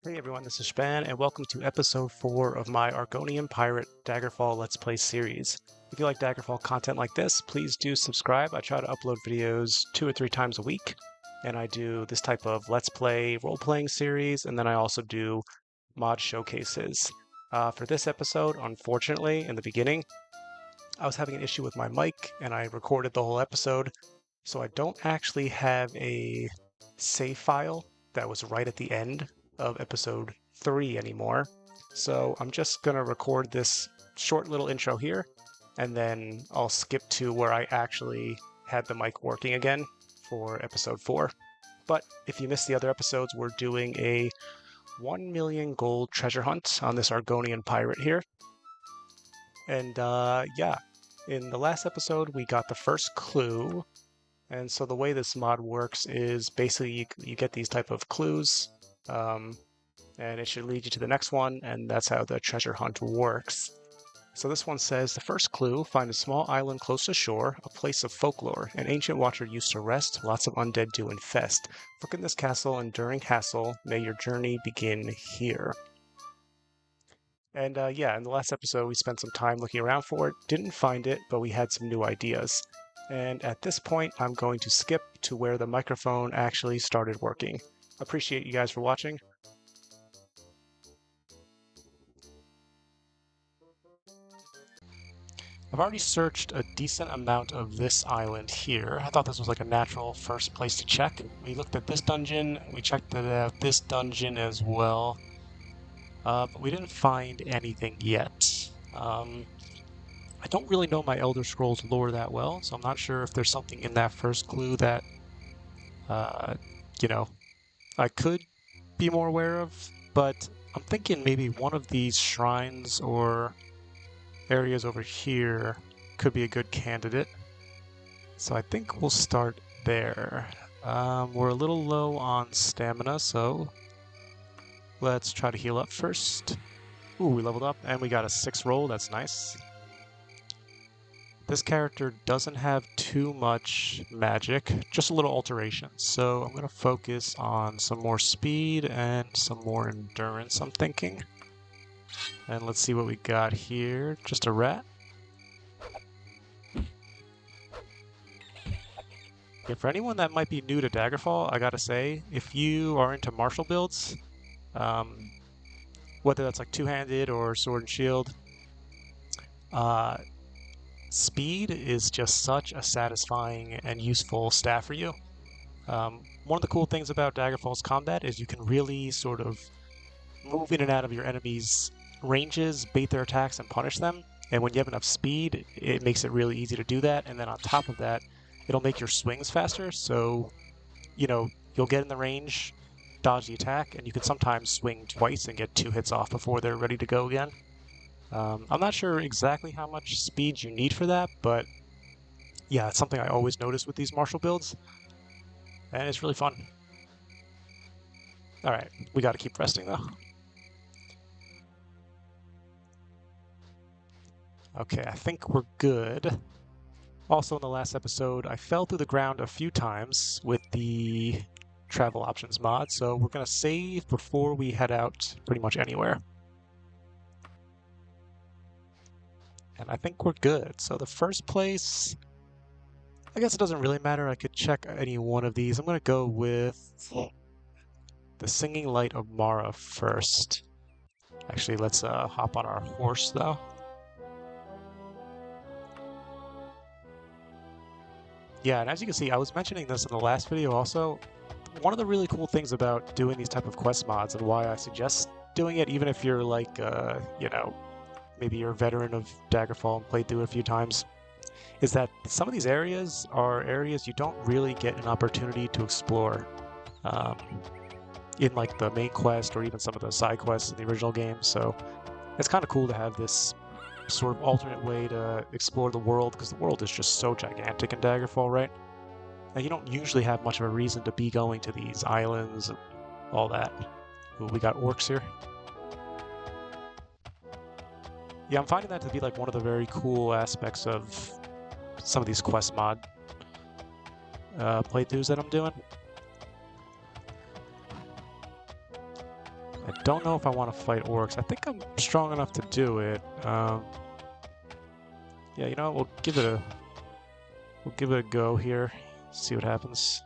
Hey everyone, this is Span, and welcome to episode 4 of my Argonian Pirate Daggerfall Let's Play series. If you like Daggerfall content like this, please do subscribe. I try to upload videos 2 or 3 times a week, and I do this type of Let's Play role-playing series, and then I also do mod showcases. For this episode, unfortunately, in the beginning, I was having an issue with my mic, and I recorded the whole episode, so I don't actually have a save file that was right at the end of episode 3 anymore. So I'm just going to record this short little intro here, and then I'll skip to where I actually had the mic working again for episode 4. But if you missed the other episodes, we're doing a 1 million gold treasure hunt on this Argonian pirate here. And yeah, in the last episode, we got the first clue. And so the way this mod works is basically you get these type of clues, and it should lead you to the next one, and that's how the treasure hunt works. So this one says, the first clue, find a small island close to shore, a place of folklore. An ancient watcher used to rest, lots of undead do infest. Look in this castle, enduring hassle, may your journey begin here. And yeah, in the last episode, we spent some time looking around for it. Didn't find it, but we had some new ideas. And at this point, I'm going to skip to where the microphone actually started working. Appreciate you guys for watching. I've already searched a decent amount of this island here. I thought this was like a natural first place to check. We looked at this dungeon, we checked this dungeon as well. But we didn't find anything yet. I don't really know my Elder Scrolls lore that well, so I'm not sure if there's something in that first clue that, you know, I could be more aware of, but I'm thinking maybe one of these shrines or areas over here could be a good candidate. So I think we'll start there. We're a little low on stamina, so let's try to heal up first. Ooh, we leveled up, and we got a 6 roll, that's nice. This character doesn't have too much magic, just a little alteration. So I'm going to focus on some more speed and some more endurance, I'm thinking. And let's see what we got here. Just a rat. Yeah, for anyone that might be new to Daggerfall, I gotta say, if you are into martial builds, whether that's like two-handed or sword and shield, speed is just such a satisfying and useful staff for you. One of the cool things about Daggerfall's combat is you can really sort of move in and out of your enemies' ranges, bait their attacks, and punish them. And when you have enough speed, it makes it really easy to do that. And then on top of that, it'll make your swings faster. So, you know, you'll get in the range, dodge the attack, and you can sometimes swing twice and get 2 hits off before they're ready to go again. I'm not sure exactly how much speed you need for that, but yeah, it's something I always notice with these martial builds, and it's really fun. Alright, we gotta keep resting though. Okay, I think we're good. Also in the last episode, I fell through the ground a few times with the travel options mod, so we're gonna save before we head out pretty much anywhere. And I think we're good. So the first place, I guess it doesn't really matter. I could check any one of these. I'm going to go with the Singing Light of Mara first. Actually, let's hop on our horse, though. Yeah, and as you can see, I was mentioning this in the last video also. One of the really cool things about doing these type of quest mods and why I suggest doing it, even if you're like, you know, maybe you're a veteran of Daggerfall and played through it a few times, is that some of these areas are areas you don't really get an opportunity to explore in like the main quest or even some of the side quests in the original game. So it's kind of cool to have this sort of alternate way to explore the world, because the world is just so gigantic in Daggerfall, right? And you don't usually have much of a reason to be going to these islands and all that. Ooh, we got orcs here. Yeah, I'm finding that to be like one of the very cool aspects of some of these quest mod playthroughs that I'm doing. I don't know if I want to fight orcs. I think I'm strong enough to do it. Yeah, you know, we'll give it a go here. See what happens.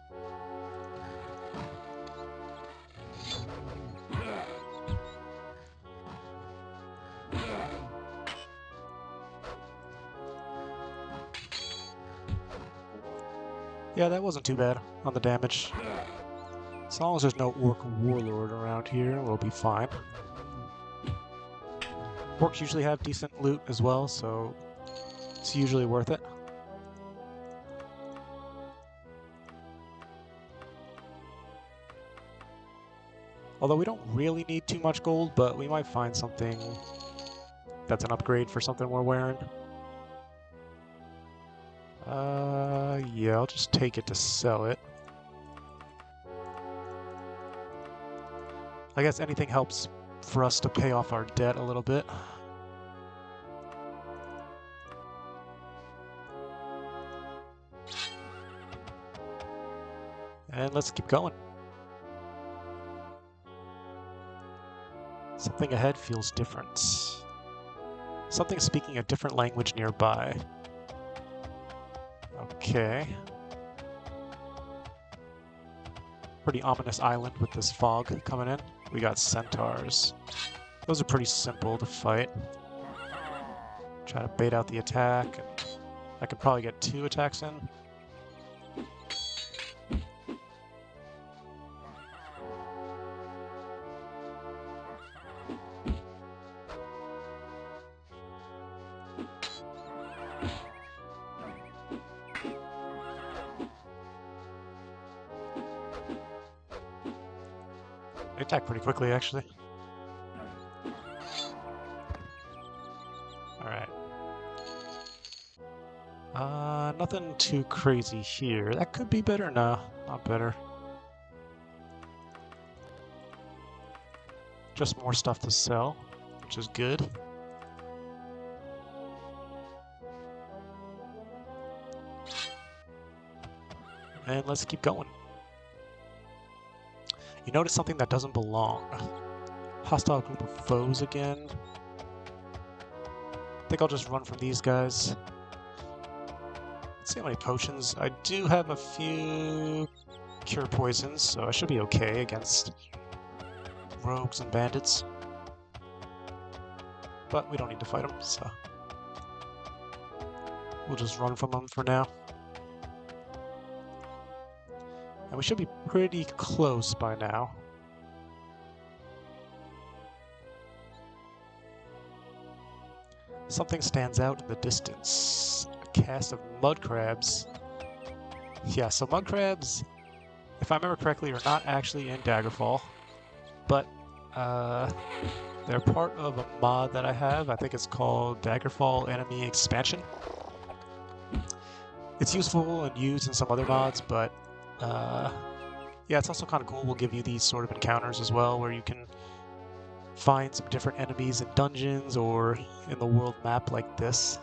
Yeah, that wasn't too bad on the damage. As long as there's no orc warlord around here, we'll be fine. Orcs usually have decent loot as well, so it's usually worth it. Although we don't really need too much gold, but we might find something that's an upgrade for something we're wearing. Yeah, I'll just take it to sell it. I guess anything helps for us to pay off our debt a little bit. And let's keep going. Something ahead feels different. Something speaking a different language nearby. Okay. Pretty ominous island with this fog coming in. We got centaurs. Those are pretty simple to fight. Try to bait out the attack. I could probably get 2 attacks in. They attack pretty quickly, actually. Alright. Nothing too crazy here. That could be better. No, not better. Just more stuff to sell, which is good. And let's keep going. You notice something that doesn't belong. Hostile group of foes again. I think I'll just run from these guys. Let's see how many potions. I do have a few cure poisons, so I should be okay against rogues and bandits. But we don't need to fight them, so we'll just run from them for now. And we should be pretty close by now. Something stands out in the distance. A cast of mud crabs. Yeah, so mud crabs, if I remember correctly, are not actually in Daggerfall, but they're part of a mod that I have. I think it's called Daggerfall Enemy Expansion. It's useful and used in some other mods, but yeah, it's also kind of cool. We'll give you these sort of encounters as well, where you can find some different enemies in dungeons or in the world map like this.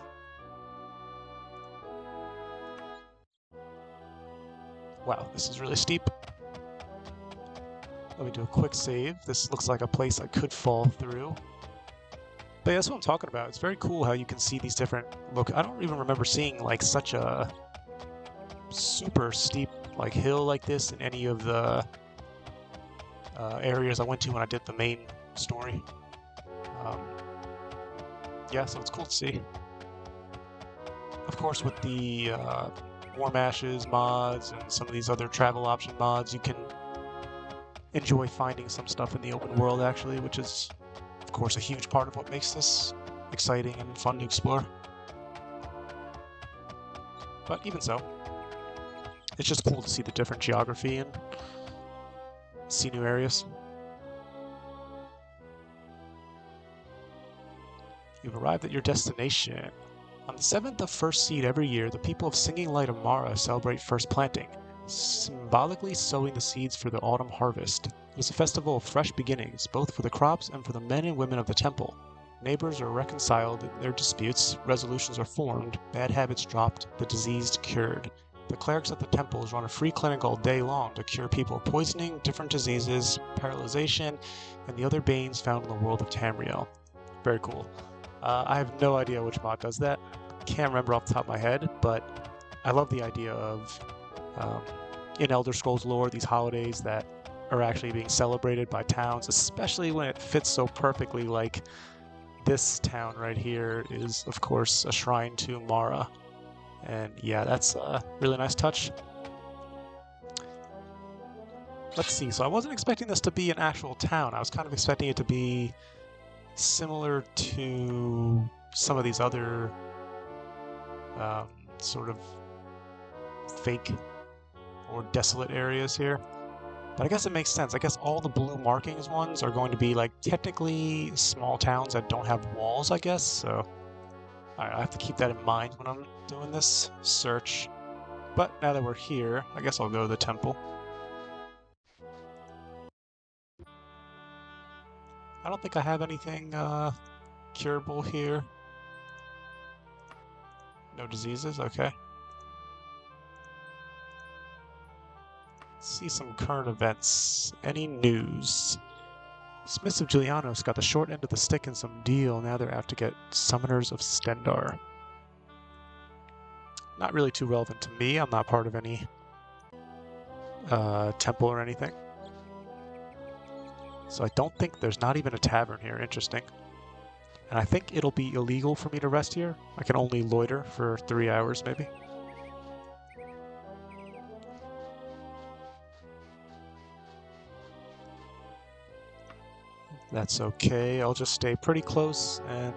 Wow, this is really steep. Let me do a quick save. This looks like a place I could fall through. But yeah, that's what I'm talking about. It's very cool how you can see these different... Look, I don't even remember seeing like such a super steep like hill like this in any of the areas I went to when I did the main story. Yeah, so it's cool to see. Of course, with the Warm Ashes mods and some of these other travel option mods, you can enjoy finding some stuff in the open world actually, which is of course a huge part of what makes this exciting and fun to explore. But even so, it's just cool to see the different geography and see new areas. You've arrived at your destination. On the 7th of first seed every year, the people of Singing Light Amara celebrate first planting, symbolically sowing the seeds for the autumn harvest. It is a festival of fresh beginnings, both for the crops and for the men and women of the temple. Neighbors are reconciled in their disputes, resolutions are formed, bad habits dropped, the diseased cured. The clerics at the temples run a free clinic all day long to cure people of poisoning, different diseases, paralyzation, and the other banes found in the world of Tamriel. Very cool. I have no idea which mod does that. Can't remember off the top of my head, but I love the idea of, in Elder Scrolls lore, these holidays that are actually being celebrated by towns, especially when it fits so perfectly. Like this town right here is, of course, a shrine to Mara. And yeah, that's a really nice touch. Let's see, so I wasn't expecting this to be an actual town. I was kind of expecting it to be similar to some of these other sort of fake or desolate areas here. But I guess it makes sense. I guess all the blue markings ones are going to be like technically small towns that don't have walls, I guess. So I have to keep that in mind when I'm doing this search. But now that we're here, I guess I'll go to the temple. I don't think I have anything curable here. No diseases, okay. Let's see some current events. Any news? Smiths of Julianos got the short end of the stick in some deal. Now they're out to get Summoners of Stendar. Not really too relevant to me. I'm not part of any temple or anything. So I don't think there's not even a tavern here. Interesting. And I think it'll be illegal for me to rest here. I can only loiter for 3 hours, maybe. That's okay. I'll just stay pretty close, and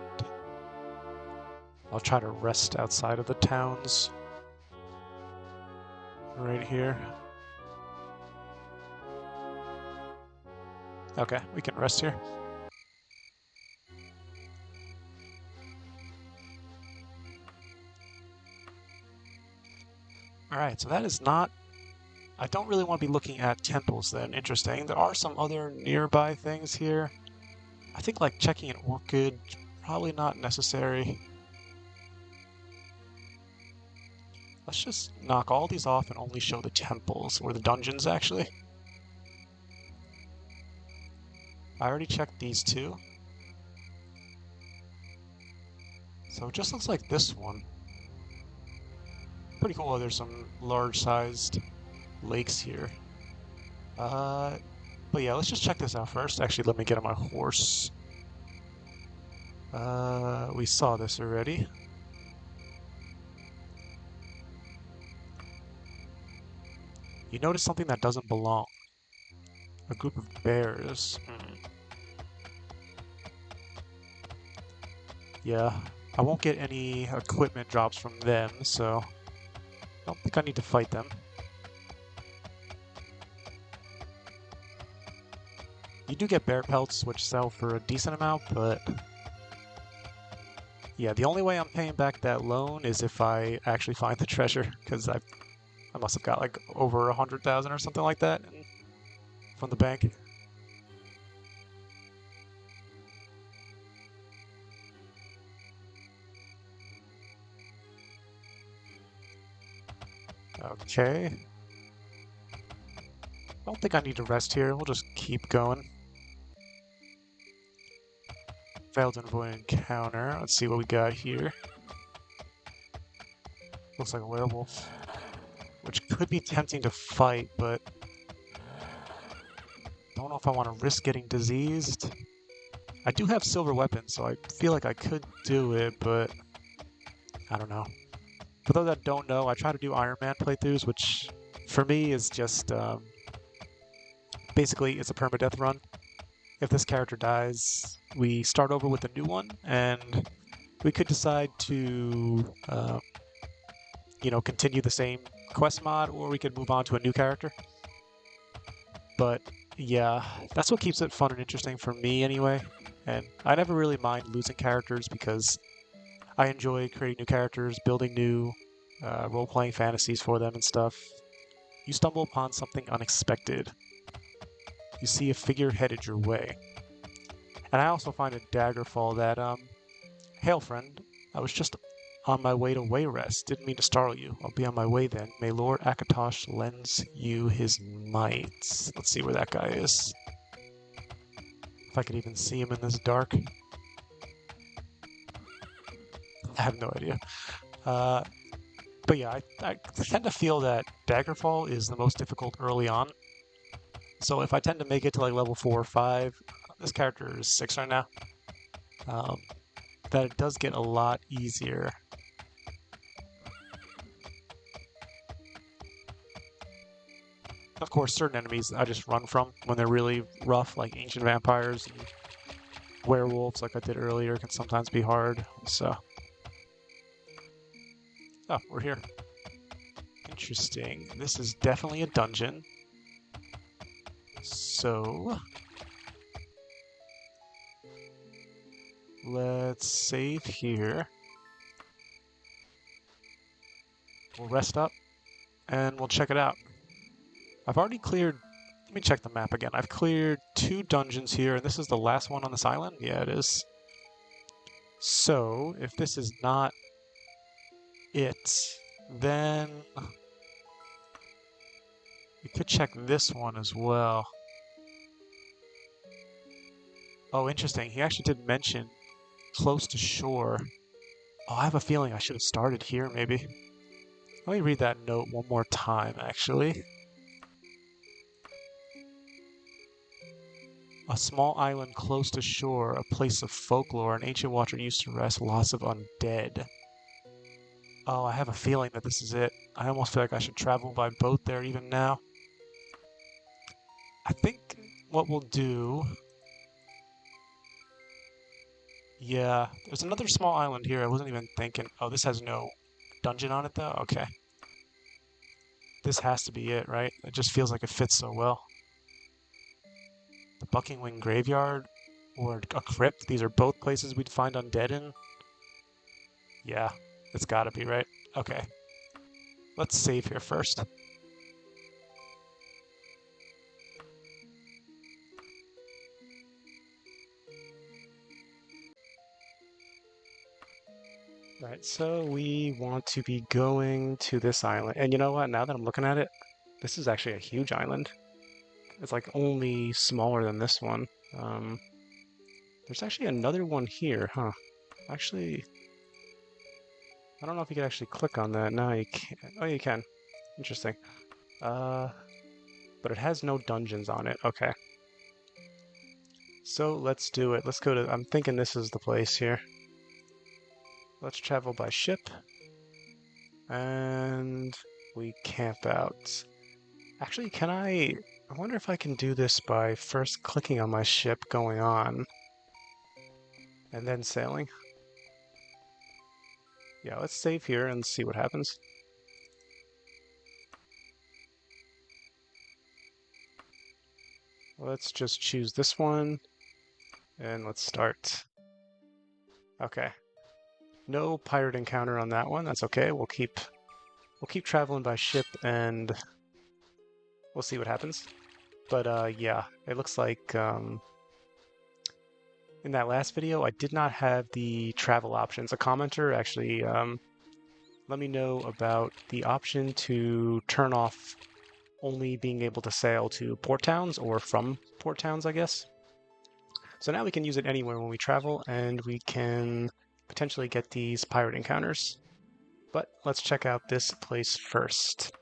I'll try to rest outside of the towns. Right here. Okay, we can rest here. Alright, so that is not... I don't really want to be looking at temples then. Interesting. There are some other nearby things here. I think like checking an orchid, probably not necessary. Let's just knock all these off and only show the temples, or the dungeons actually. I already checked these two. So it just looks like this one. Pretty cool. There's some large-sized lakes here. But yeah, let's just check this out first. Actually, let me get on my horse. We saw this already. You notice something that doesn't belong. A group of bears. Yeah, I won't get any equipment drops from them, so I don't think I need to fight them. You do get bear pelts, which sell for a decent amount, but yeah, the only way I'm paying back that loan is if I actually find the treasure, because I must have got like over 100,000 or something like that from the bank. Okay. I don't think I need to rest here. We'll just keep going. Failed to avoid encounter. Let's see what we got here. Looks like a werewolf, which could be tempting to fight, but don't know if I want to risk getting diseased. I do have silver weapons, so I feel like I could do it, but I don't know. For those that don't know, I try to do Ironman playthroughs, which for me is just basically it's a permadeath run. If this character dies, we start over with a new one, and we could decide to, continue the same quest mod, or we could move on to a new character. But yeah, that's what keeps it fun and interesting for me anyway. And I never really mind losing characters because I enjoy creating new characters, building new role-playing fantasies for them and stuff. You stumble upon something unexpected. You see a figure headed your way. And I also find in Daggerfall that, hail friend, I was just On my way to Wayrest. Didn't mean to startle you. I'll be on my way then. May Lord Akatosh lends you his might. Let's see where that guy is. If I could even see him in this dark. I have no idea. But yeah, I tend to feel that Daggerfall is the most difficult early on. So if I tend to make it to like level 4 or 5, this character is 6 right now, that it does get a lot easier. Of course, certain enemies I just run from when they're really rough, like ancient vampires and werewolves, like I did earlier, can sometimes be hard. So, oh, we're here. Interesting. This is definitely a dungeon. So, let's save here. We'll rest up and we'll check it out. I've already cleared, let me check the map again. I've cleared 2 dungeons here, and this is the last one on this island? Yeah, it is. So, if this is not it, then we could check this one as well. Oh, interesting. He actually did mention close to shore. Oh, I have a feeling I should have started here, maybe. Let me read that note one more time, actually. A small island close to shore, a place of folklore, an ancient watcher used to rest, lots of undead. Oh, I have a feeling that this is it. I almost feel like I should travel by boat there even now. I think what we'll do... Yeah, there's another small island here. I wasn't even thinking. Oh, this has no dungeon on it, though? Okay. This has to be it, right? It just feels like it fits so well. The Buckingwing Graveyard or a crypt. These are both places we'd find undead in. Yeah, it's gotta be, right? Okay. Let's save here first. Right, so we want to be going to this island. And you know what? Now that I'm looking at it, this is actually a huge island. It's like only smaller than this one. There's actually another one here, huh? Actually, I don't know if you can actually click on that. No, you can't. Oh, you can. Interesting. But it has no dungeons on it. Okay. So let's do it. Let's go to... I'm thinking this is the place here. Let's travel by ship. And we camp out. Actually, can I wonder if I can do this by first clicking on my ship going on. And then sailing. Yeah, let's save here and see what happens. Let's just choose this one. And let's start. Okay. No pirate encounter on that one. That's okay. We'll keep traveling by ship and we'll see what happens. But yeah, it looks like in that last video I did not have the travel options. A commenter actually let me know about the option to turn off only being able to sail to port towns or from port towns, I guess. So now we can use it anywhere when we travel, and we can potentially get these pirate encounters. But let's check out this place first.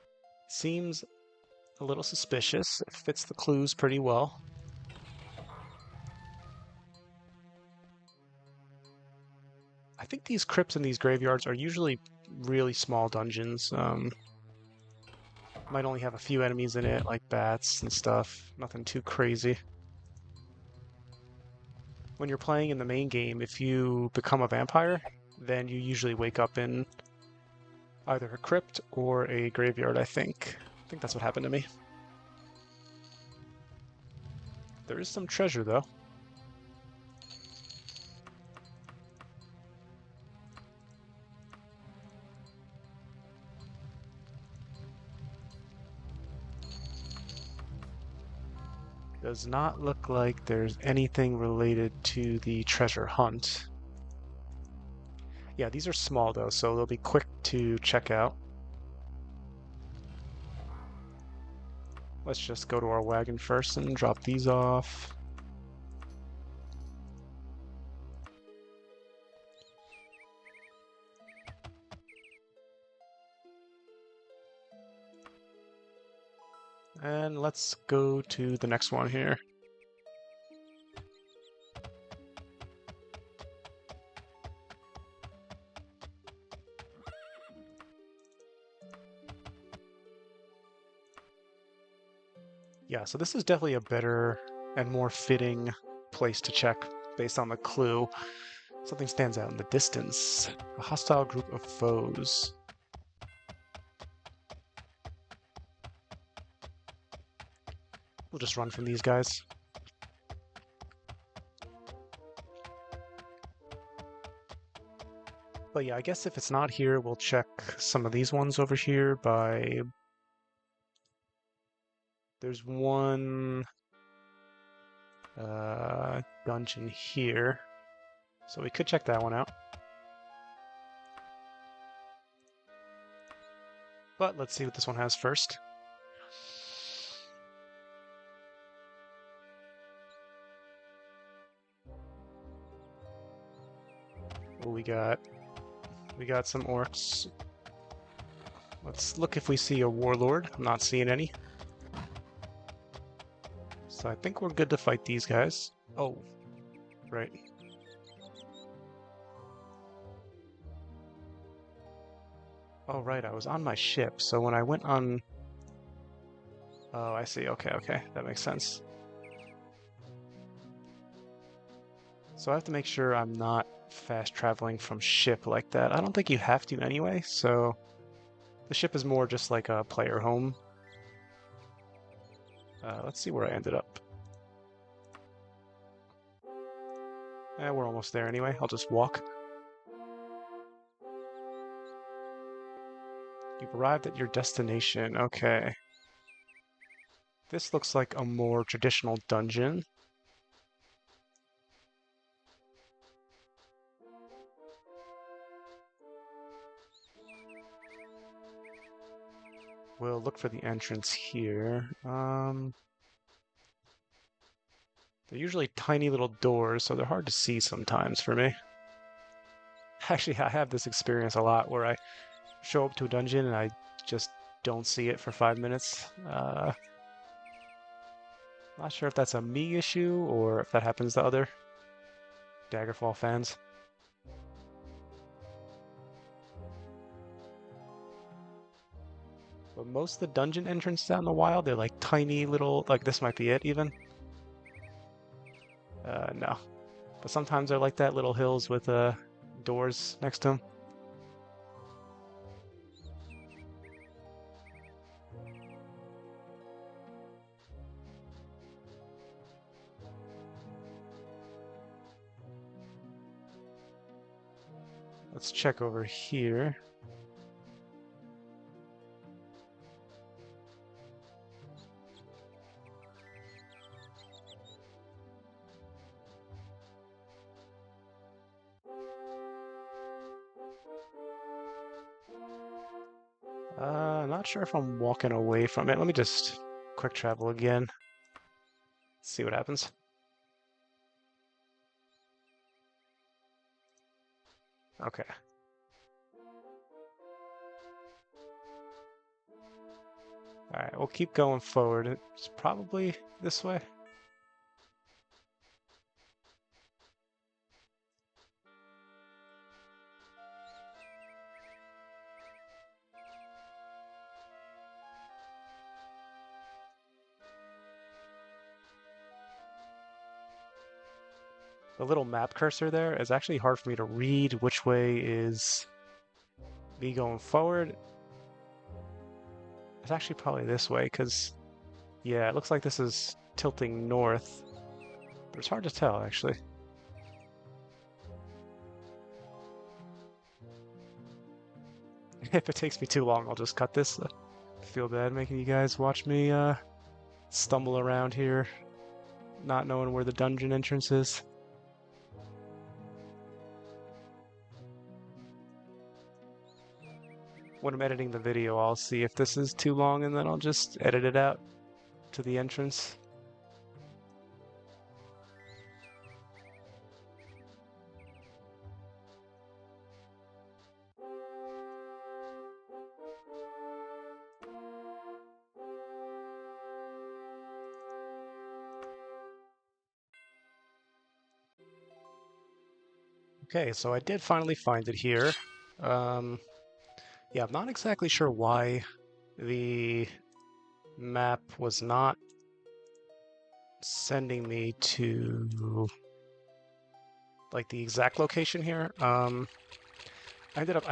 Seems a little suspicious. It fits the clues pretty well. I think these crypts and these graveyards are usually really small dungeons. Might only have a few enemies in it, like bats and stuff. Nothing too crazy. When you're playing in the main game, if you become a vampire, then you usually wake up in either a crypt or a graveyard, I think. I think that's what happened to me. There is some treasure, though. Does not look like there's anything related to the treasure hunt. Yeah, these are small though, so they'll be quick to check out. Let's just go to our wagon first and drop these off. And let's go to the next one here. Yeah, so this is definitely a better and more fitting place to check based on the clue. Something stands out in the distance. A hostile group of foes. We'll just run from these guys. But yeah, I guess if it's not here, we'll check some of these ones over here by... There's one dungeon here. So we could check that one out. But let's see what this one has first. What we got? We got some orcs. Let's look if we see a warlord. I'm not seeing any. So I think we're good to fight these guys. Oh, right. Oh, right, I was on my ship, so when I went on... Oh, I see. Okay, okay. That makes sense. So I have to make sure I'm not fast traveling from ship like that. I don't think you have to anyway, so... The ship is more just like a player home. Let's see where I ended up. We're almost there anyway. I'll just walk. You've arrived at your destination. Okay. This looks like a more traditional dungeon. We'll look for the entrance here. They're usually tiny little doors, so they're hard to see sometimes for me. Actually, I have this experience a lot where I show up to a dungeon and I just don't see it for 5 minutes. Not sure if that's a me issue or if that happens to other Daggerfall fans. But most of the dungeon entrances out in the wild, they're like tiny little, like this might be it even. No. But sometimes they're like that, little hills with doors next to them. Let's check over here. Not sure if I'm walking away from it. Let me just quick travel again. See what happens. Okay. Alright, we'll keep going forward. It's probably this way. The little map cursor there is actually hard for me to read which way is me going forward. It's actually probably this way, because, yeah, it looks like this is tilting north. But it's hard to tell, actually. If it takes me too long, I'll just cut this. I feel bad making you guys watch me stumble around here, not knowing where the dungeon entrance is. when I'm editing the video, I'll see if this is too long and then I'll just edit it out to the entrance. Okay, so I did finally find it here. Yeah, I'm not exactly sure why the map was not sending me to like the exact location here. I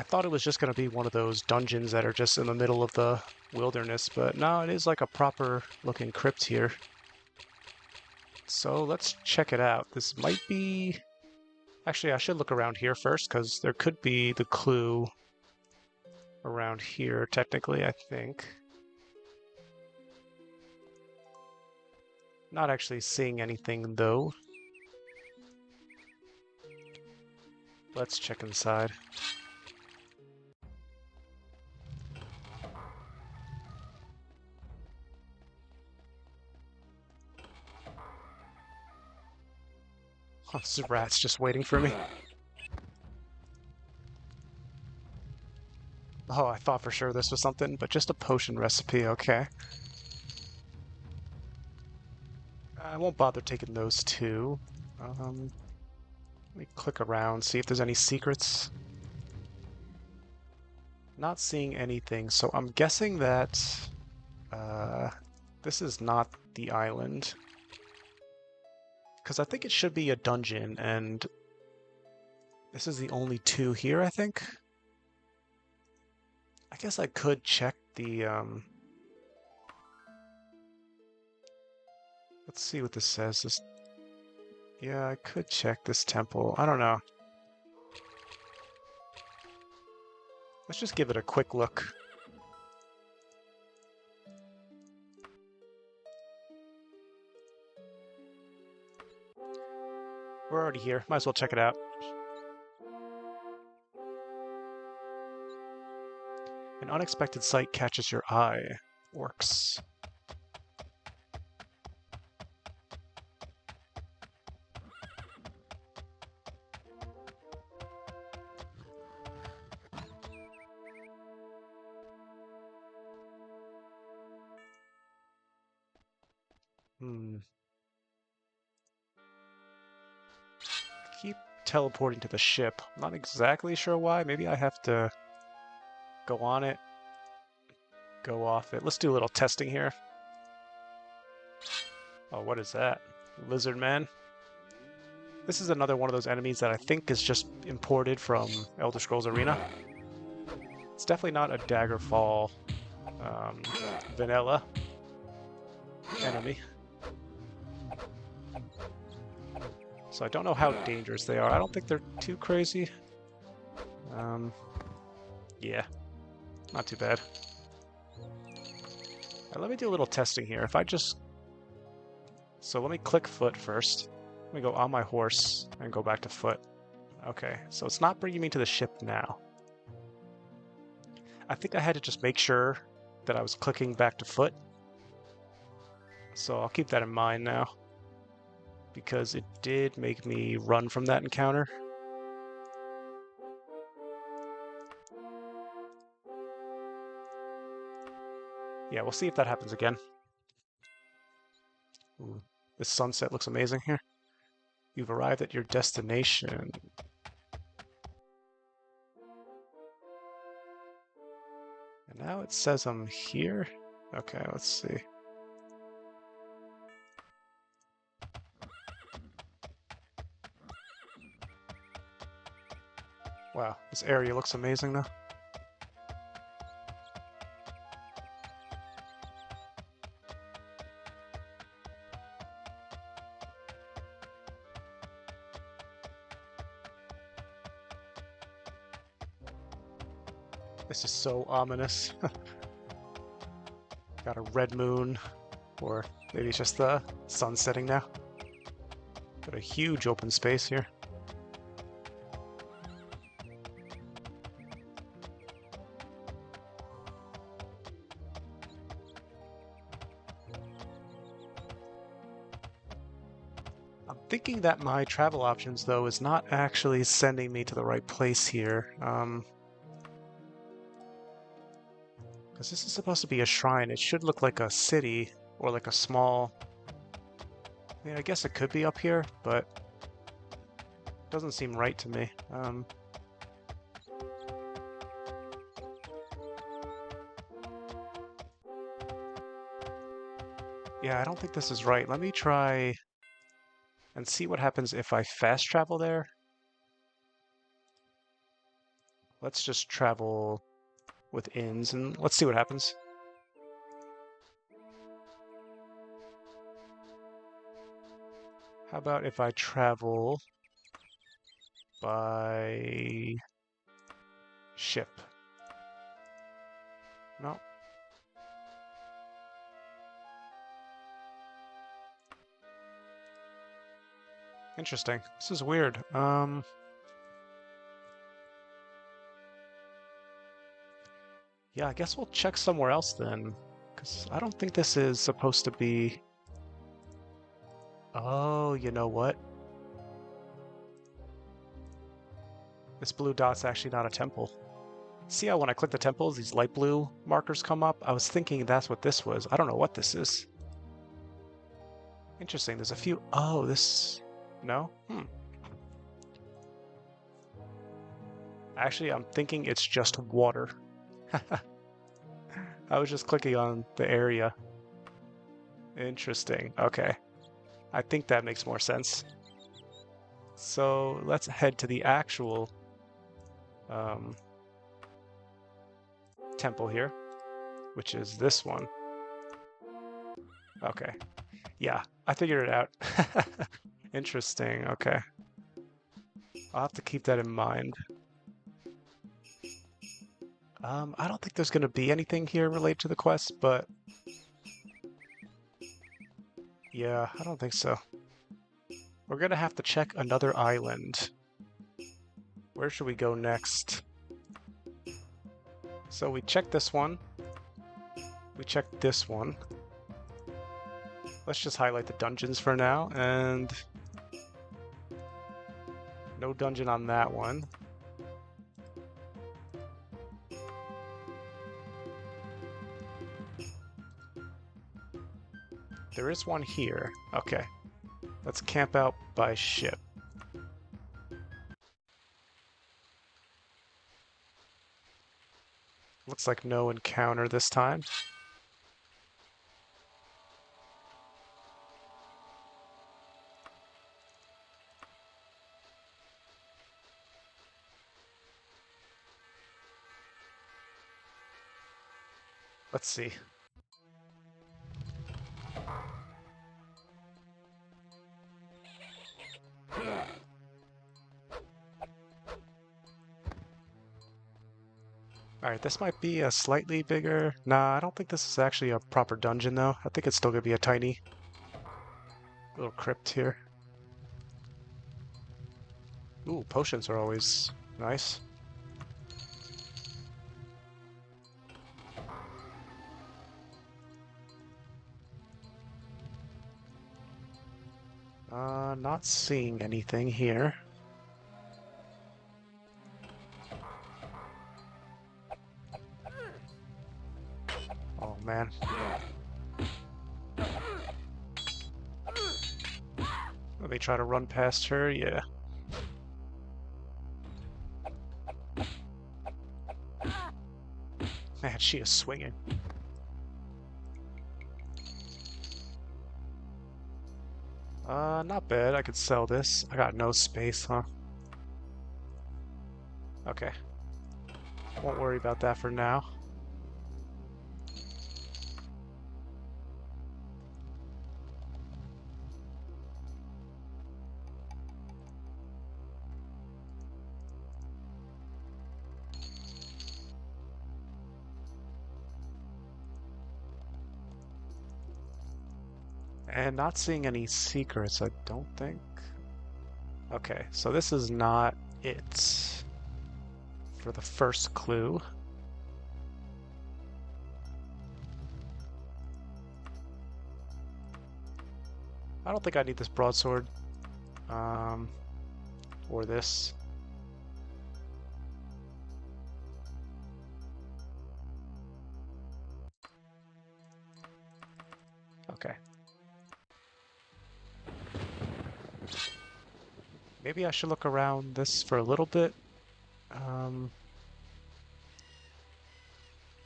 thought it was just going to be one of those dungeons that are just in the middle of the wilderness, but no, it is like a proper looking crypt here. So let's check it out. This might be... Actually, I should look around here first, because there could be the clue around here, technically, I think. Not actually seeing anything, though. Let's check inside. Oh, this rat's just waiting for me. Oh, I thought for sure this was something, but just a potion recipe, okay. I won't bother taking those two. Let me click around, see if there's any secrets. Not seeing anything, so I'm guessing that this is not the island. Because I think it should be a dungeon, and this is the only two here, I think. I guess I could check the... Let's see what this says. Yeah, I could check this temple. I don't know. Let's just give it a quick look. We're already here. Might as well check it out. An unexpected sight catches your eye. Orcs. Keep teleporting to the ship. I'm not exactly sure why. Maybe I have to go on it, go off it. Let's do a little testing here. Oh, what is that? Lizard man? This is another one of those enemies that I think is just imported from Elder Scrolls Arena. It's definitely not a Daggerfall vanilla enemy. So I don't know how dangerous they are. I don't think they're too crazy. Yeah, not too bad. Right, let me do a little testing here. If I just... So let me click foot first. Let me go on my horse and go back to foot. Okay, so it's not bringing me to the ship now. I think I had to just make sure that I was clicking back to foot. So I'll keep that in mind now, because it did make me run from that encounter. Yeah, we'll see if that happens again. Ooh, this sunset looks amazing here. You've arrived at your destination. And now it says I'm here. Okay, let's see. Wow, this area looks amazing now. This is so ominous. Got a red moon, or maybe it's just the sun setting now. Got a huge open space here. thinking that my travel options, though, is not actually sending me to the right place here. Because this is supposed to be a shrine. It should look like a city or like a small... I guess it could be up here, but it doesn't seem right to me. Yeah, I don't think this is right. Let me try and see what happens if I fast travel there. Let's just travel with inns and let's see what happens. How about if I travel by ship? No. Interesting. This is weird. Yeah, I guess we'll check somewhere else then, because I don't think this is supposed to be... Oh, you know what? This blue dot's actually not a temple. See how when I click the temples, these light blue markers come up? I was thinking that's what this was. I don't know what this is. Interesting, there's a few... Oh, this... No? Actually, I'm thinking it's just water. I was just clicking on the area. Interesting. Okay. I think that makes more sense. So let's head to the actual temple here, which is this one. Okay. Yeah, I figured it out. Interesting. Okay. I'll have to keep that in mind. I don't think there's going to be anything here related to the quest, but yeah, I don't think so. We're going to have to check another island. Where should we go next? So we checked this one. We checked this one. Let's just highlight the dungeons for now, and no dungeon on that one. There is one here. Okay. Let's camp out by ship. Looks like no encounter this time. Let's see. Alright, this might be a slightly bigger... Nah, I don't think this is actually a proper dungeon, though. I think it's still gonna be a tiny little crypt here. Ooh, potions are always nice. Not seeing anything here. Oh, man. Let me try to run past her, yeah. Man, she is swinging. Not bad. I could sell this. I got no space, huh? Okay. Won't worry about that for now. And not seeing any secrets, I don't think. Okay, so this is not it for the first clue. I don't think I need this broadsword. Or this. Okay. Maybe I should look around this for a little bit.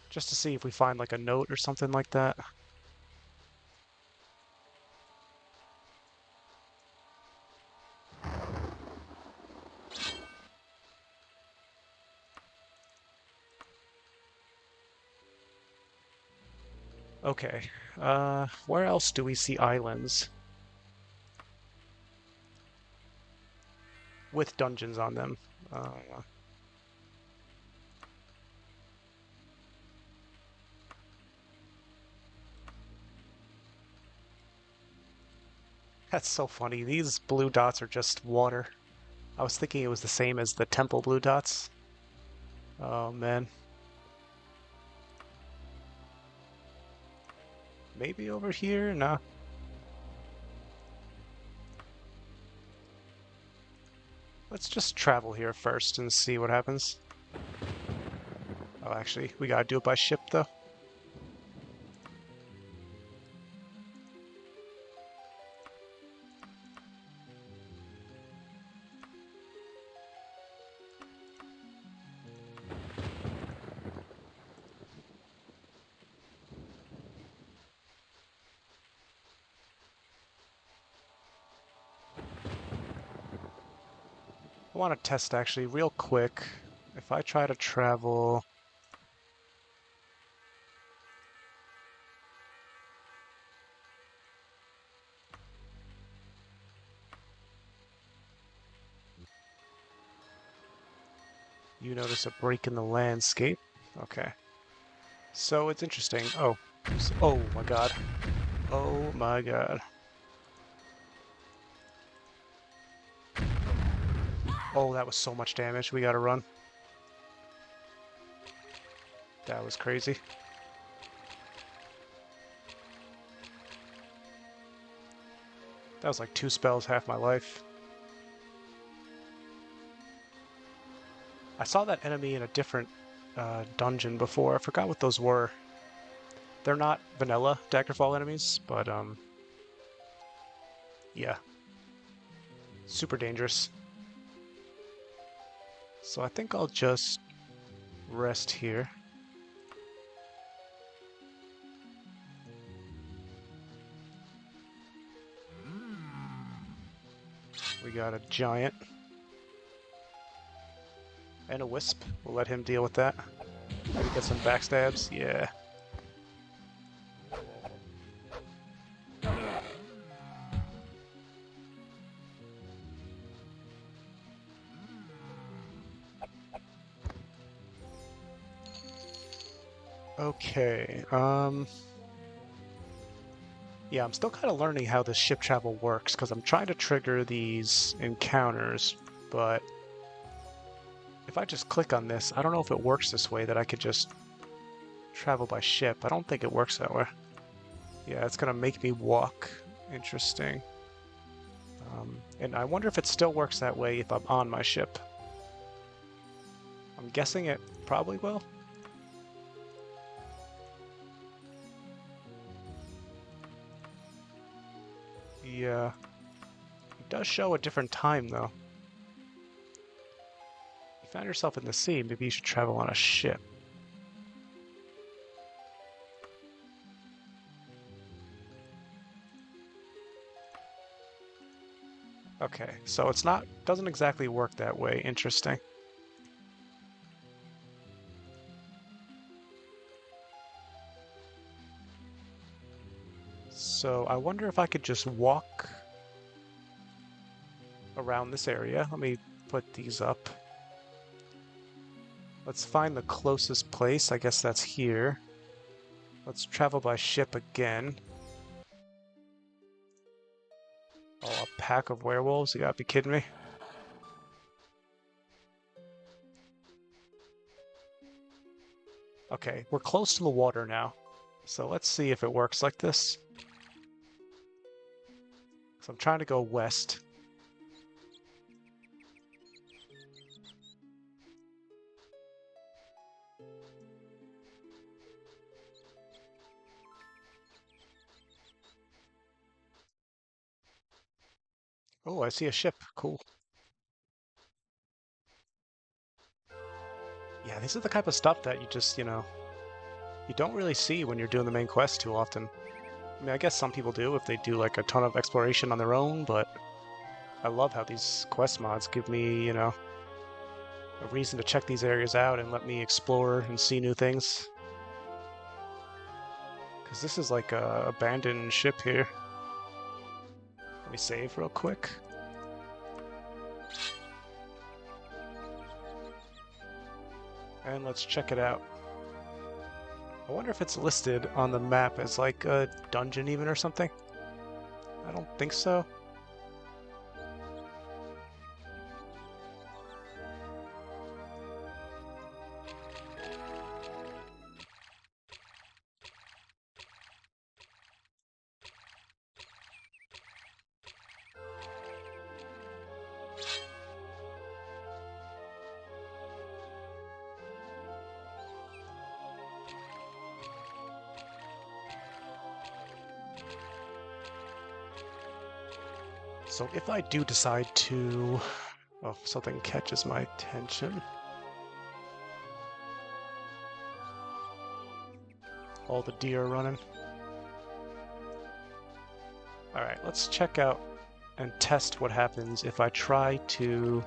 Just to see if we find like a note or something like that. Okay. Where else do we see islands? With dungeons on them. That's so funny. These blue dots are just water. I was thinking it was the same as the temple blue dots. Oh, man. Maybe over here? Nah. Let's just travel here first and see what happens. Oh, actually, we gotta do it by ship, though. I want to test, actually, real quick. If I try to travel... You notice a break in the landscape. Okay. So it's interesting. Oh. Oh my god. Oh my god. Oh, that was so much damage. We gotta run. That was crazy. That was like 2 spells, half my life. I saw that enemy in a different dungeon before. I forgot what those were. They're not vanilla Daggerfall enemies, but yeah. Super dangerous. So I think I'll just rest here. We got a giant. And a wisp. We'll let him deal with that. Maybe get some backstabs. Yeah. Okay, yeah, I'm still kind of learning how this ship travel works, because I'm trying to trigger these encounters, but if I just click on this, I don't know if it works this way, that I could just travel by ship. I don't think it works that way. Yeah, it's gonna make me walk. Interesting. And I wonder if it still works that way if I'm on my ship. I'm guessing it probably will. Yeah. It does show a different time, though. If you found yourself in the sea, maybe you should travel on a ship. Okay, so it's not, doesn't exactly work that way. Interesting. So I wonder if I could just walk around this area. Let me put these up. Let's find the closest place. I guess that's here. Let's travel by ship again. Oh, a pack of werewolves? You gotta be kidding me. Okay, we're close to the water now. So let's see if it works like this. So I'm trying to go west. Oh, I see a ship. Cool. Yeah, these are the type of stuff that you just, you don't really see when you're doing the main quest too often. I mean, I guess some people do if they do like a ton of exploration on their own, but I love how these quest mods give me, a reason to check these areas out and let me explore and see new things. Because this is like a abandoned ship here. Let me save real quick. And let's check it out. I wonder if it's listed on the map as like a dungeon even or something. I don't think so. So if I do decide to... Oh, something catches my attention. All the deer are running. Alright, let's check out and test what happens if I try to...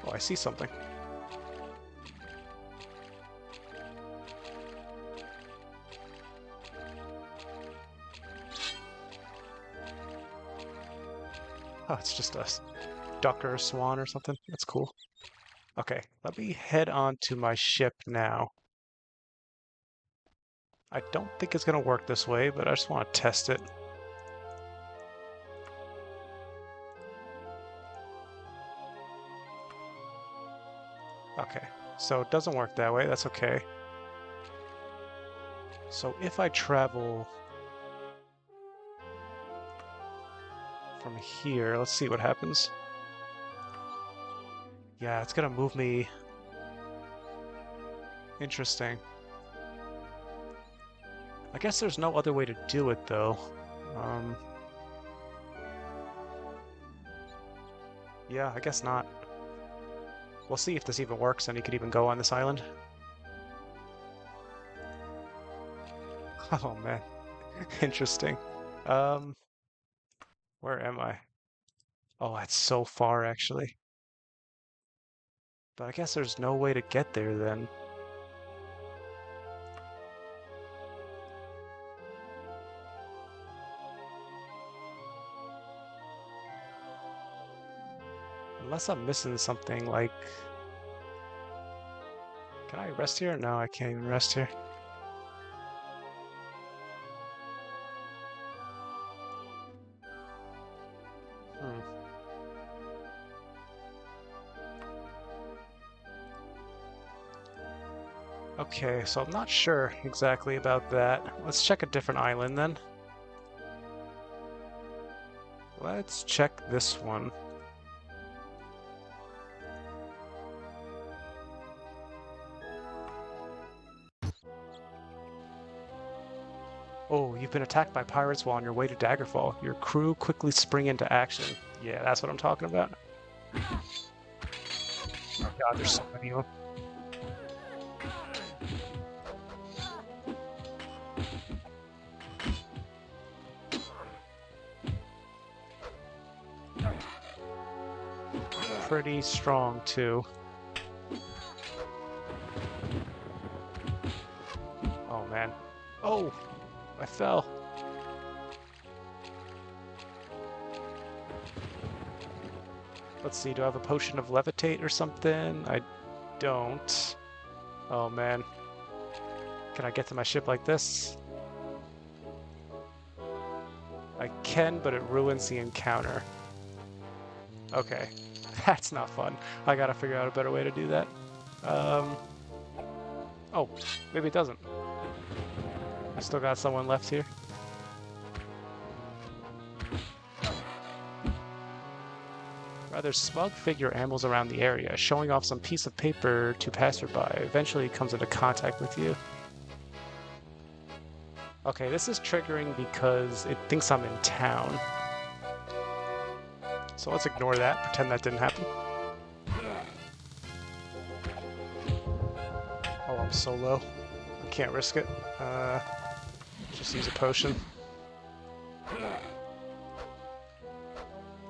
Oh, I see something. Oh, it's just a duck or a swan or something. That's cool. Okay, let me head on to my ship now. I don't think it's going to work this way, but I just want to test it. Okay, so it doesn't work that way. That's okay. So if I travel from here, let's see what happens. Yeah, it's going to move me. Interesting. I guess there's no other way to do it, though. Yeah, I guess not. We'll see if this even works and he could even go on this island. Oh, man. Interesting. Where am I? Oh, that's so far, actually. But I guess there's no way to get there, then. Unless I'm missing something, like... Can I rest here? No, I can't even rest here. Okay, so I'm not sure exactly about that. Let's check a different island then. Let's check this one. Oh, you've been attacked by pirates while on your way to Daggerfall. Your crew quickly spring into action. Yeah, that's what I'm talking about. Oh god, there's so many of them. Pretty strong, too. Oh, man. Oh! I fell. Let's see, do I have a potion of levitate or something? I don't. Oh, man. Can I get to my ship like this? I can, but it ruins the encounter. Okay. That's not fun. I gotta figure out a better way to do that. Oh, maybe it doesn't. I still got someone left here. Rather smug figure ambles around the area, showing off some piece of paper to passerby. Eventually comes into contact with you. Okay, this is triggering because it thinks I'm in town. So let's ignore that, pretend that didn't happen. Oh, I'm so low. I can't risk it. Just use a potion.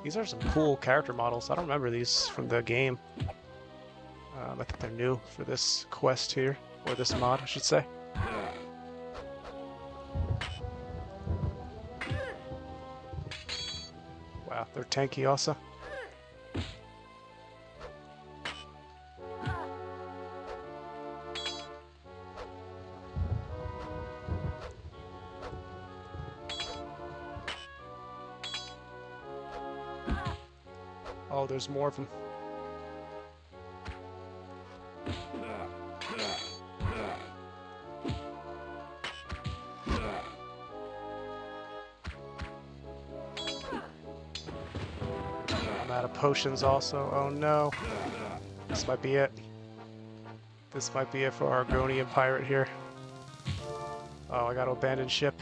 These are some cool character models. I don't remember these from the game. I think they're new for this quest here, or this mod, I should say. Wow, they're tanky also. Oh, there's more of them. I'm out of potions also. Oh no. This might be it. This might be it for our Argonian pirate here. Oh, I gotta abandon ship.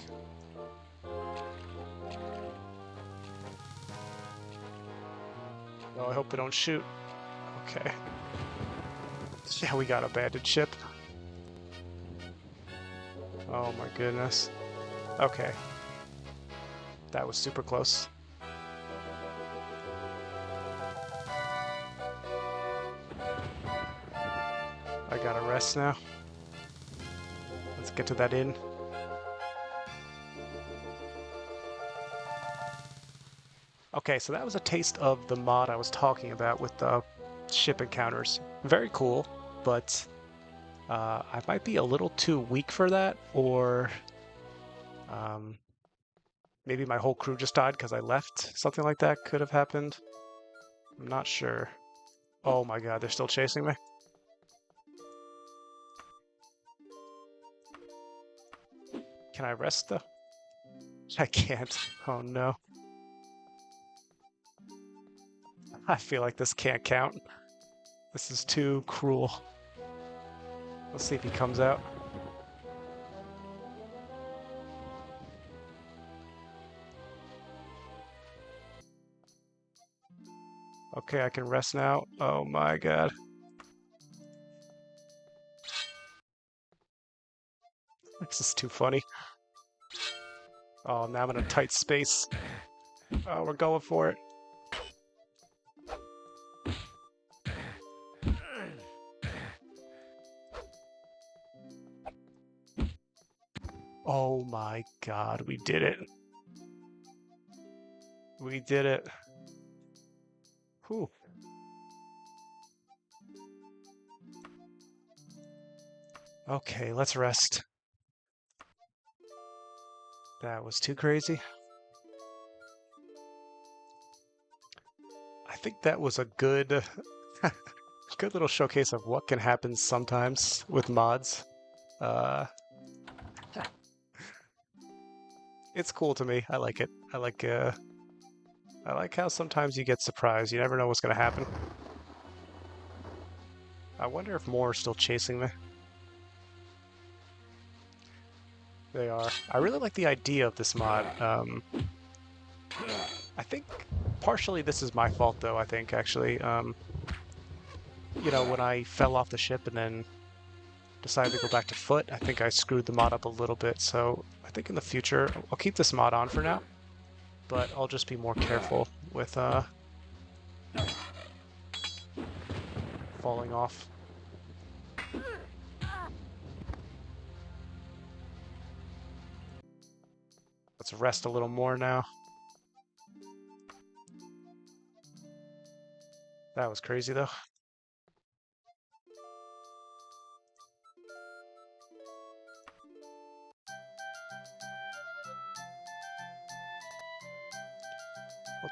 Oh, I hope we don't shoot. Okay. Yeah, we got abandoned ship. Oh my goodness. Okay. That was super close. I gotta rest now. Let's get to that inn. Okay, so that was a taste of the mod I was talking about with the ship encounters. Very cool, but I might be a little too weak for that, or maybe my whole crew just died because I left. Something like that could have happened. I'm not sure. Oh my god, they're still chasing me. Can I rest though? I can't. Oh no. I feel like this can't count. This is too cruel. Let's see if he comes out. Okay, I can rest now. Oh my god. This is too funny. Oh, now I'm in a tight space. Oh, we're going for it. Oh my god, we did it. We did it. Whew. Okay, let's rest. That was too crazy. I think that was a good, good little showcase of what can happen sometimes with mods. It's cool to me. I like it. I like how sometimes you get surprised. You never know what's gonna happen. I wonder if more are still chasing me. They are. I really like the idea of this mod. I think partially this is my fault, though, I think, actually. You know, when I fell off the ship and then decided to go back to foot, I think I screwed the mod up a little bit. So I think in the future, I'll keep this mod on for now, but I'll just be more careful with falling off. Let's rest a little more now. That was crazy, though.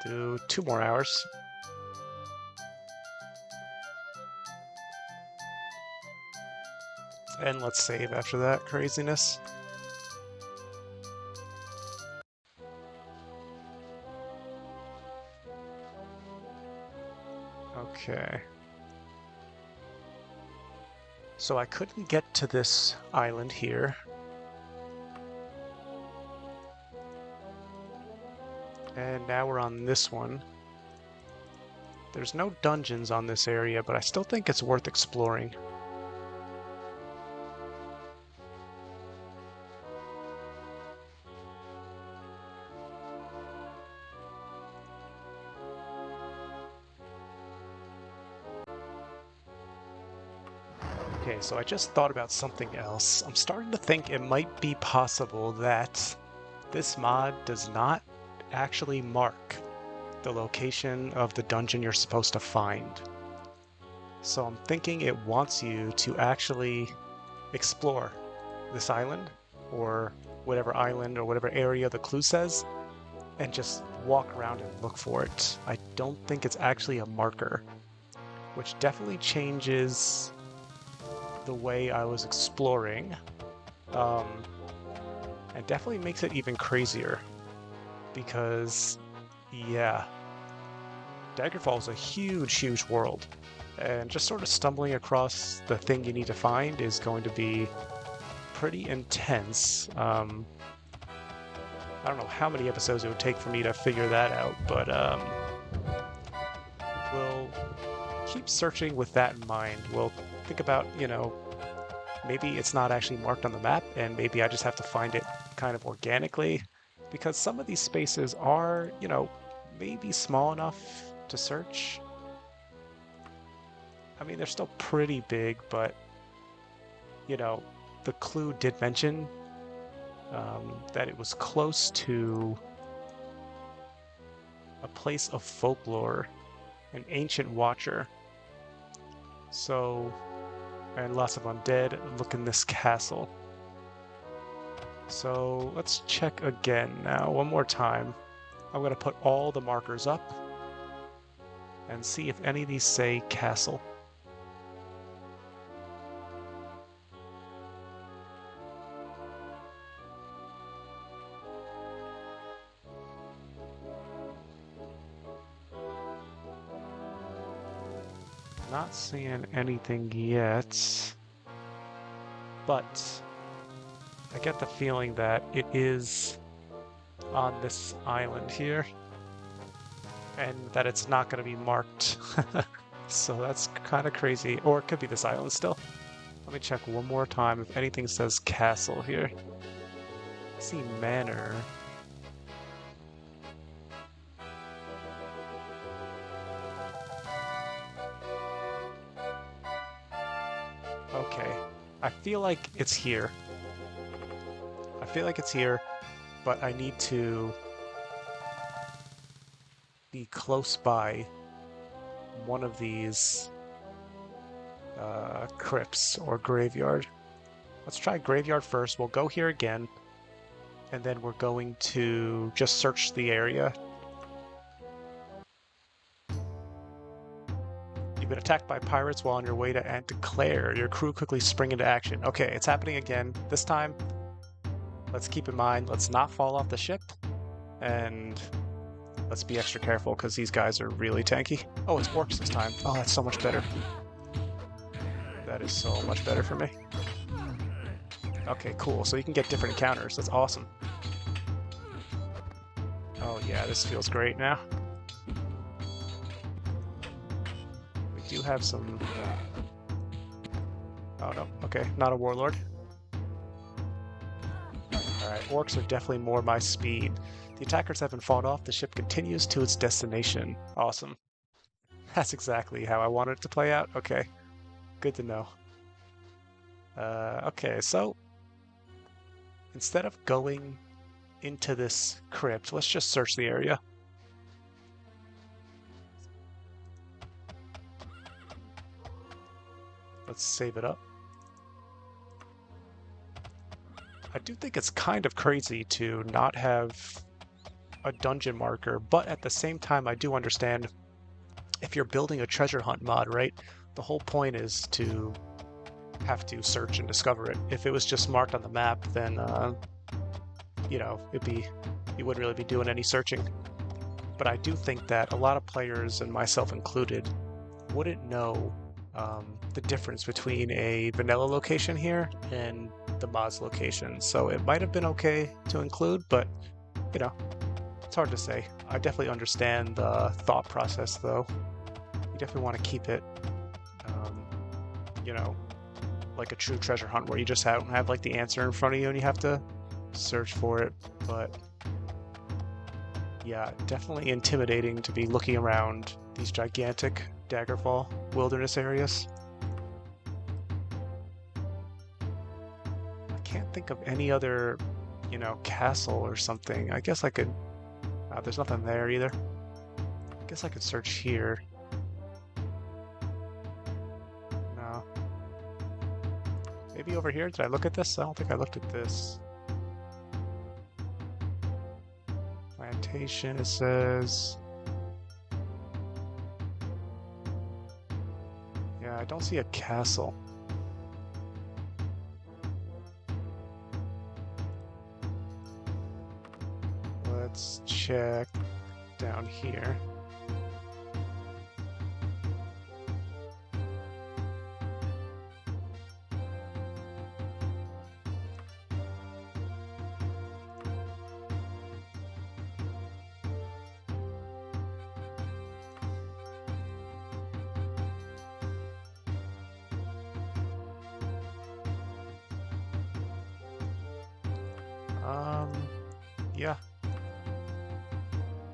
We'll do 2 more hours. And let's save after that craziness. Okay. So I couldn't get to this island here. And now we're on this one. There's no dungeons on this area, but I still think it's worth exploring. Okay, so I just thought about something else. I'm starting to think it might be possible that this mod does not actually mark the location of the dungeon you're supposed to find. So I'm thinking it wants you to actually explore this island, or whatever area the clue says, and just walk around and look for it. I don't think it's actually a marker, which definitely changes the way I was exploring, and definitely makes it even crazier, because yeah, Daggerfall is a huge world, and just sort of stumbling across the thing you need to find is going to be pretty intense. I don't know how many episodes it would take for me to figure that out, but we'll keep searching with that in mind. We'll think about, maybe it's not actually marked on the map, and maybe I just have to find it kind of organically, because some of these spaces are, maybe small enough to search. I mean, they're still pretty big, but, the clue did mention that it was close to a place of folklore, an ancient watcher. So, and lots of undead. Look in this castle. So let's check again now, one more time. I'm going to put all the markers up and see if any of these say castle. Not seeing anything yet, but I get the feeling that it is on this island here, and that it's not going to be marked. So that's kind of crazy. Or it could be this island still. Let me check one more time if anything says castle here. I see manor. Okay, I feel like it's here. But I need to be close by one of these crypts or graveyard. Let's try graveyard first. We'll go here again, and then we're going to just search the area. You've been attacked by pirates while on your way to Anteclair. Your crew quickly spring into action. Okay, it's happening again. This time, let's keep in mind, let's not fall off the ship, and let's be extra careful because these guys are really tanky. Oh, it's orcs this time. Oh, that's so much better. That is so much better for me. Okay, cool. So you can get different encounters. That's awesome. Oh yeah, this feels great now. We do have some... Oh no, okay, not a warlord. Alright, orcs are definitely more my speed. The attackers have been fought off. The ship continues to its destination. Awesome. That's exactly how I wanted it to play out. Okay, good to know. Okay, so instead of going into this crypt, let's just search the area. Let's save it up. I do think it's kind of crazy to not have a dungeon marker, but at the same time, I do understand if you're building a treasure hunt mod, right? The whole point is to have to search and discover it. If it was just marked on the map, then, you wouldn't really be doing any searching. But I do think that a lot of players, and myself included, wouldn't know the difference between a vanilla location here and the mod's location. So it might have been okay to include, but, it's hard to say. I definitely understand the thought process, though. definitely want to keep it, um, you know, like a true treasure hunt where you just have like the answer in front of you and you have to search for it. But yeah, definitely intimidating to be looking around these gigantic Daggerfall wilderness areas. I can't think of any other, castle or something. I guess I could. There's nothing there either. I guess I could search here. No. Maybe over here? Did I look at this? I don't think I looked at this. Plantation, it says. Yeah, I don't see a castle. Let's check down here. Yeah.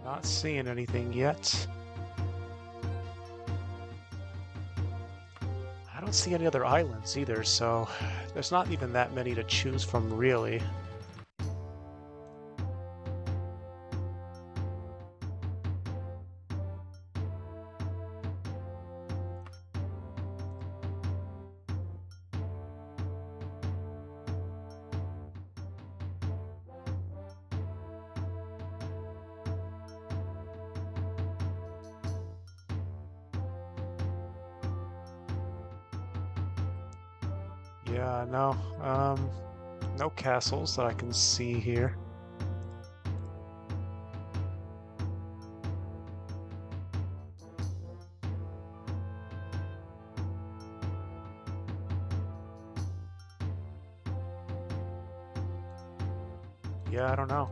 Not seeing anything yet. I don't see any other islands either, so there's not even that many to choose from, really. Yeah, no castles that I can see here. Yeah, I don't know.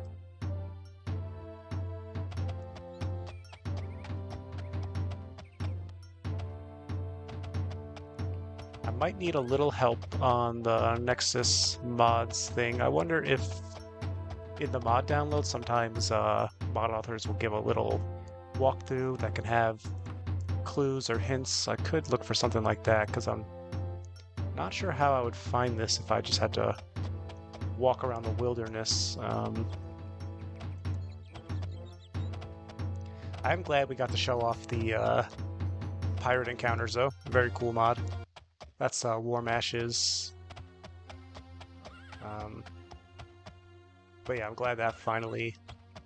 I might need a little help on the Nexus mods thing. I wonder if in the mod download sometimes mod authors will give a little walkthrough that can have clues or hints. I could look for something like that because I'm not sure how I would find this if I just had to walk around the wilderness. I'm glad we got to show off the pirate encounters, though. Very cool mod. That's Warm Ashes. But yeah, I'm glad that finally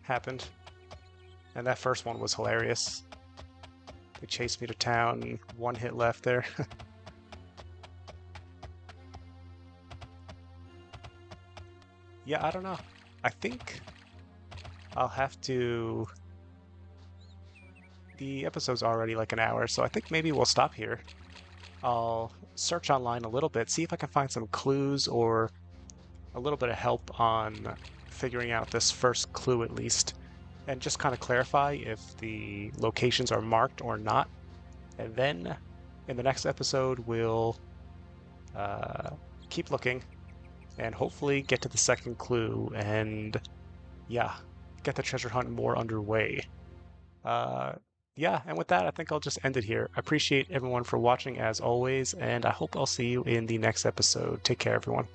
happened. And that first one was hilarious. They chased me to town, one hit left there. Yeah, I don't know. I think I'll have to... The episode's already like an hour, so I think maybe we'll stop here. I'll search online a little bit, see if I can find some clues or a little bit of help on figuring out this first clue at least, and just kind of clarify if the locations are marked or not. And then in the next episode, we'll keep looking and hopefully get to the second clue and, yeah, get the treasure hunt more underway. Yeah, and with that, I think I'll just end it here. I appreciate everyone for watching as always, and I hope I'll see you in the next episode. Take care, everyone.